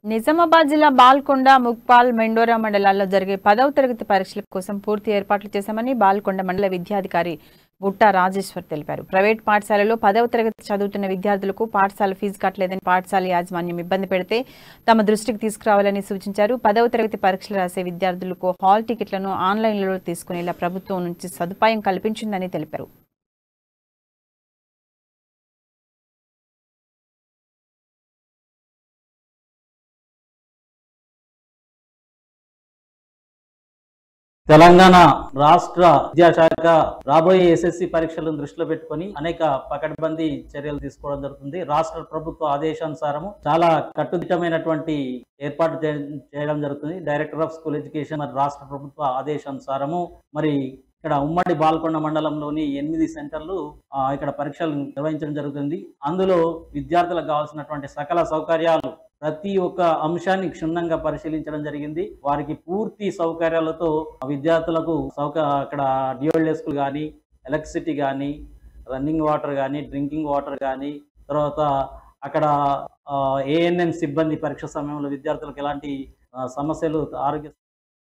నిజామాబాద్ జిల్లా బాల్కొండ, ముక్పాల్, మెండోరా మండలాల్లో జరిగే 10వ తరగతి పరీక్షల కోసం పూర్తి ఏర్పాట్లు చేశామని బాల్కొండ మండల విద్యాధికారి బుట్టా రాజేశ్వర్ తెలిపారు. ప్రైవేట్ పాఠశాలలో 10వ తరగతి చదువుతున్న విద్యార్థులకు పాఠశాల ఫీజు కట్టలేదని పాఠశాల యాజమాన్యం ఇబ్బంది పెడితే తమ దృష్టికి తీసుకురావాలని సూచించారు. 10వ తరగతి పరీక్షలు రాసే విద్యార్థులకు హాల్ టికెట్లను ఆన్లైన్లో తీసుకునేలా ప్రభుత్వం నుంచి సదుపాయం కల్పించిందని తెలిపారు. తెలంగాణ రాష్ట్ర విద్యాశాఖ రాబోయే ఎస్ఎస్సి పరీక్షలను దృష్టిలో పెట్టుకుని అనేక పకడ్బందీ చర్యలు తీసుకోవడం జరుగుతుంది. రాష్ట్ర ప్రభుత్వ ఆదేశానుసారము చాలా కట్టుదిట్టమైనటువంటి ఏర్పాటు చేయడం జరుగుతుంది. డైరెక్టర్ ఆఫ్ స్కూల్ ఎడ్యుకేషన్ మరి రాష్ట్ర ప్రభుత్వ ఆదేశానుసారము మరి ఇక్కడ ఉమ్మడి బాల్కొండ మండలంలోని 8 సెంటర్లు ఇక్కడ పరీక్షలు నిర్వహించడం జరుగుతుంది. అందులో విద్యార్థులకు కావాల్సినటువంటి సకల సౌకర్యాలు ప్రతి ఒక్క అంశాన్ని క్షుణ్ణంగా పరిశీలించడం జరిగింది. వారికి పూర్తి సౌకర్యాలతో విద్యార్థులకు అక్కడ డ్యూయల్ డెస్క్లు కానీ, ఎలక్ట్రిసిటీ కానీ, రన్నింగ్ వాటర్ కానీ, డ్రింకింగ్ వాటర్ కానీ, తర్వాత అక్కడ ఏఎన్ఎం సిబ్బంది పరీక్ష సమయంలో విద్యార్థులకు ఎలాంటి సమస్యలు ఆరోగ్య